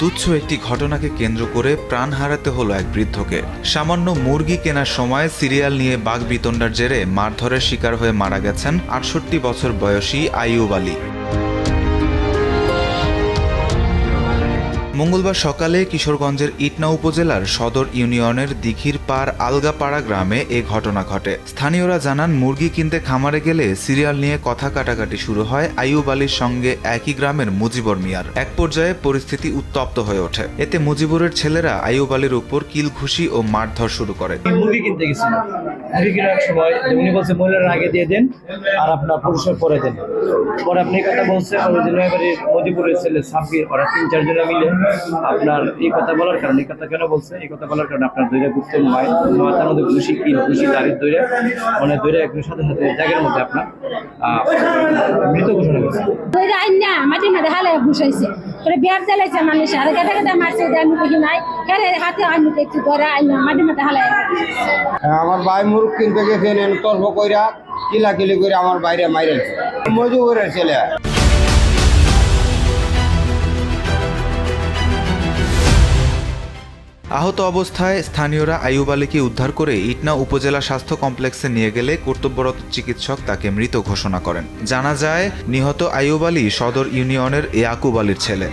তুচ্ছ একটি ঘটনাকে কেন্দ্র করে প্রাণ হারাতে হলো এক বৃদ্ধকে। সামান্য মুরগি কেনার সময় সিরিয়াল নিয়ে বাকবিতণ্ডার জেরে মারধরের শিকার হয়ে মারা গেছেন ৬৮ বছর বয়সী আইয়ুব আলী। মঙ্গলবার সকালে কিশোরগঞ্জের ইটনা উপজেলার সদর ইউনিয়নের দিঘির পাড় আলগাপাড়া গ্রামে এ ঘটনা ঘটে। স্থানীয়রা জানান, মুরগি কিনতে খামারে গেলে সিরিয়াল নিয়ে কথা কাটাকাটি শুরু হয় আইয়ুব আলীর সঙ্গে একই গ্রামের মুজিবুর মিয়ার। এক পর্যায়ে পরিস্থিতি উত্তপ্ত হয়ে ওঠে। এতে মুজিবুরের ছেলেরা আইয়ুব আলীর উপর কিলঘুষি ও মারধর শুরু করে। মুরগি কিনতে গেছিল, মুরগি কেনার সময় উনি বলছে মহিলার আগে দিয়ে দেন আর আপনার পুরুষের পরে দেন। পরে আপনি কথা বলছেন মুজিবুরের ছেলে সাব্বির, ওরা ৩-৪ জনে মিলে আপনার এই কথা বলার কারণে, এই কথা কেন বলছে, এই কথা বলার কারণে আপনার দৈরা ঘুরতে মাথার মধ্যে ঘুষি দাঁড়িয়ে দৈরা মানে দৈরা একদম সাথে সাথে জায়গার মধ্যে আপনার মৃত ঘোষণা করছে। দৈরা আইনা মাটির মধ্যে হালে ঘুষাইছে, পরে বিয়ার জ্বালাইছে মানুষ, আর গাদা গাদা মারছে, আমি দেখি নাই হেরে হাতে আমি দেখছি দৈরা আইনা মাটির মধ্যে হালে। আমার ভাই মুরগ কিনতে গেছেন, তর্ক কইরা কিলাকিলি করে আমার বাইরে মাইরেছে মজুরের ছেলে। আহত অবস্থায় স্থানীয়রা আইয়ুব আলীকে উদ্ধার করে ইটনা উপজেলা স্বাস্থ্য কমপ্লেক্সে নিয়ে গেলে কর্তব্যরত চিকিৎসক তাকে মৃত ঘোষণা করেন। জানা যায়, নিহত আইয়ুব আলী সদর ইউনিয়নের ইয়াকুব আলীর ছেলে।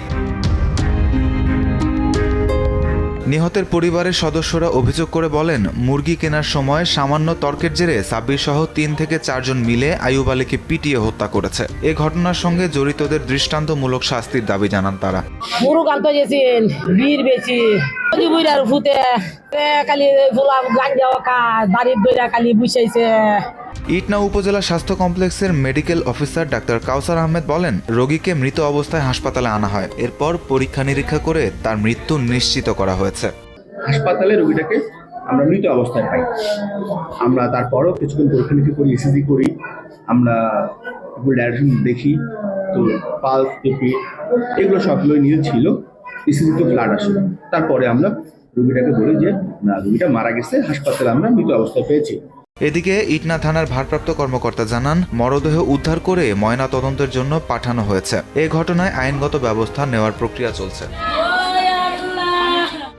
নিহতের পরিবারের সদস্যরা অভিযোগ করে বলেন, মুরগি কেনার সময় সামান্য তর্কের জেরে সাব্বির সহ ৩ থেকে ৪ জন মিলে আইয়ুব আলীকে পিটিয়ে হত্যা করেছে। এ ঘটনার সঙ্গে জড়িতদের দৃষ্টান্তমূলক শাস্তির দাবি জানান তারা। মুরগ আনতে গেছেন, বীর বেশি বুইরার ফুটে খালি গোলাপ গাঞ্জা কাজ বাড়ির দইরা খালি বুঝাইছে। ইটনা উপজেলা স্বাস্থ্য কমপ্লেক্সের মেডিকেল অফিসার ডাক্তার কাউসার আহমেদ বলেন, রোগীকে মৃত অবস্থায় হাসপাতালে আনা হয়। এরপর পরীক্ষা নিরীক্ষা করে তার মৃত্যু নিশ্চিত করা হয়েছে। হাসপাতালে রোগীটাকে আমরা মৃত অবস্থায় পাই। আমরা তারপরও কিছুক্ষণ পরীক্ষা নিরীক্ষা করি, ইসিজি করি, আমরা ডাইরেকশন দেখি, তো পালস টিপি এগুলো সবগুলোই নিয়ে ছিল। ইসিজি তো ব্লাড আসে, তারপরে আমরা রোগীটাকে বলি যে না, রোগীটা মারা গেছে, হাসপাতালে আমরা মৃত অবস্থায় পেয়েছি। এদিকে ইটনা থানার ভারপ্রাপ্ত কর্মকর্তা জানান, মরদেহ উদ্ধার করে ময়না তদন্তের জন্য পাঠানো হয়েছে। এ ঘটনায় আইনগত ব্যবস্থা নেওয়ার প্রক্রিয়া চলছে।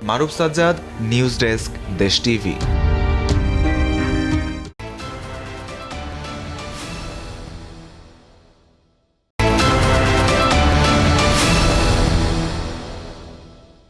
মারুফ সাজ্জাদ, নিউজ ডেস্ক, দেশ টিভি।